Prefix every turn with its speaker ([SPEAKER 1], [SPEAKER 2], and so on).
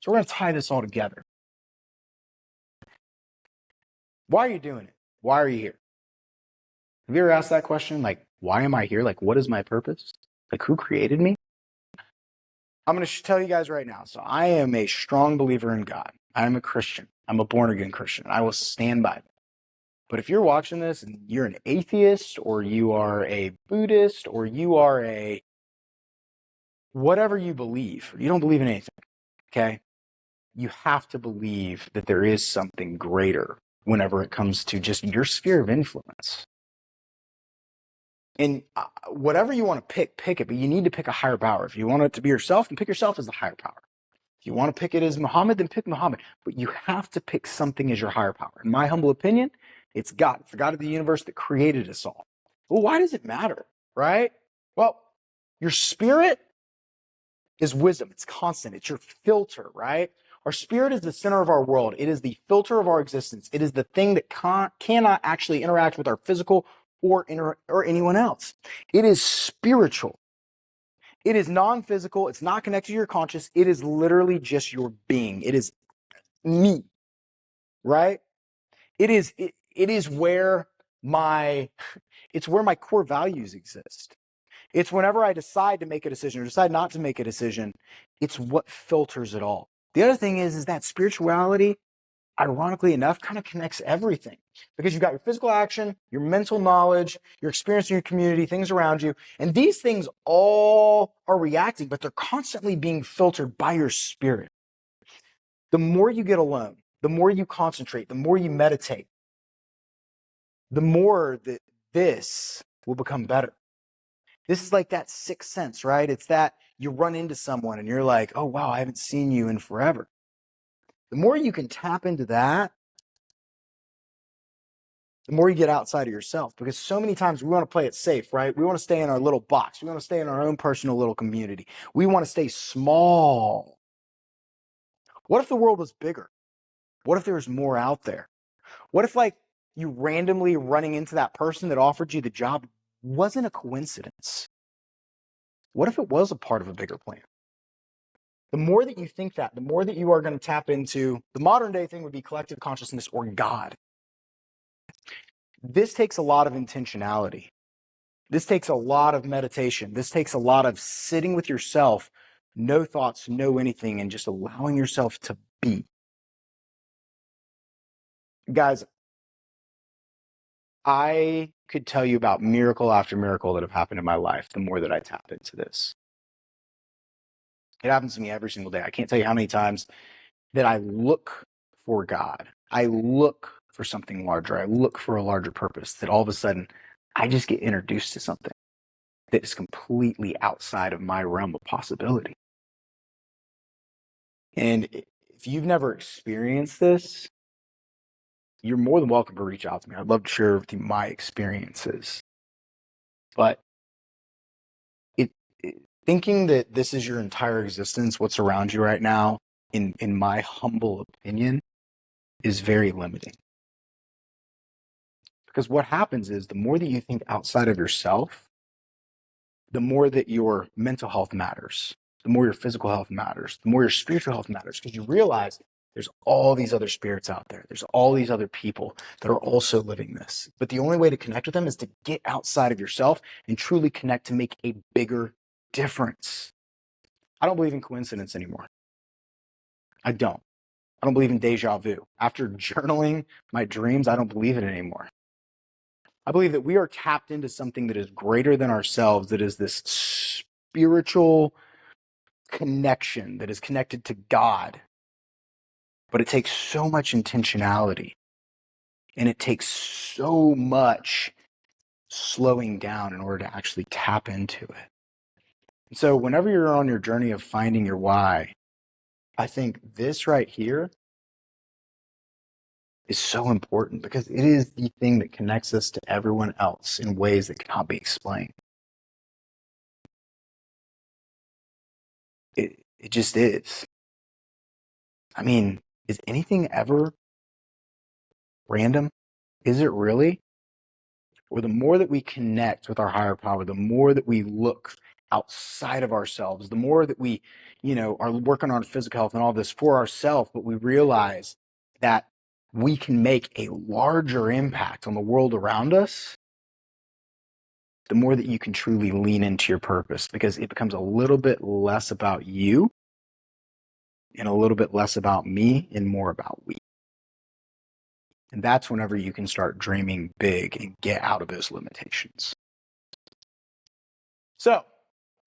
[SPEAKER 1] So we're going to tie this all together. Why are you doing it? Why are you here? Have you ever asked that question? Like, why am I here? Like, what is my purpose? Like, who created me? I'm going to tell you guys right now. So I am a strong believer in God. I am a Christian. I'm a born again Christian. I will stand by that. But if you're watching this and you're an atheist, or you are a Buddhist, or you are a whatever you believe, you don't believe in anything, okay? You have to believe that there is something greater whenever it comes to just your sphere of influence. And whatever you want to pick it, but you need to pick a higher power. If you want it to be yourself, then pick yourself as the higher power. If you want to pick it as Muhammad, then pick Muhammad. But you have to pick something as your higher power. In my humble opinion, it's God. It's the God of the universe that created us all. Well, why does it matter, right? Well, your spirit is wisdom. It's constant. It's your filter, right? Our spirit is the center of our world. It is the filter of our existence. It is the thing that cannot actually interact with our physical or anyone else. It is spiritual. It is non-physical. It's not connected to your conscious. It is literally just your being. It is me, right? It is where it's where my core values exist. It's whenever I decide to make a decision or decide not to make a decision, it's what filters it all. The other thing is that spirituality, ironically enough, kind of connects everything, because you've got your physical action, your mental knowledge, your experience in your community, things around you, and these things all are reacting, but they're constantly being filtered by your spirit. The more you get alone, the more you concentrate, the more you meditate, the more that this will become better. This is like that sixth sense, right? It's that you run into someone and you're like, oh, wow, I haven't seen you in forever. The more you can tap into that, the more you get outside of yourself, because so many times we want to play it safe, right? We want to stay in our little box. We want to stay in our own personal little community. We want to stay small. What if the world was bigger? What if there was more out there? What if, like, you randomly running into that person that offered you the job wasn't a coincidence? What if it was a part of a bigger plan? The more that you think that, the more that you are going to tap into the modern day thing would be collective consciousness or God. This takes a lot of intentionality. This takes a lot of meditation. This takes a lot of sitting with yourself, no thoughts, no anything, and just allowing yourself to be. Guys, I could tell you about miracle after miracle that have happened in my life the more that I tap into this. It happens to me every single day. I can't tell you how many times that I look for God. I look for something larger. I look for a larger purpose, that all of a sudden I just get introduced to something that is completely outside of my realm of possibility. And if you've never experienced this, you're more than welcome to reach out to me. I'd love to share with you my experiences. But thinking that this is your entire existence, what's around you right now, in my humble opinion, is very limiting. Because what happens is the more that you think outside of yourself, the more that your mental health matters, the more your physical health matters, the more your spiritual health matters, because you realize there's all these other spirits out there. There's all these other people that are also living this. But the only way to connect with them is to get outside of yourself and truly connect to make a bigger difference. I don't believe in coincidence anymore. I don't. I don't believe in deja vu. After journaling my dreams, I don't believe it anymore. I believe that we are tapped into something that is greater than ourselves, that is this spiritual connection that is connected to God. But it takes so much intentionality, and it takes so much slowing down in order to actually tap into it. And so whenever you're on your journey of finding your why, I think this right here is so important, because it is the thing that connects us to everyone else in ways that cannot be explained. It just is. I mean, is anything ever random? Is it really? Or the more that we connect with our higher power, the more that we look outside of ourselves, the more that we, are working on physical health and all this for ourselves, but we realize that we can make a larger impact on the world around us, the more that you can truly lean into your purpose, because it becomes a little bit less about you and a little bit less about me and more about we. And that's whenever you can start dreaming big and get out of those limitations. So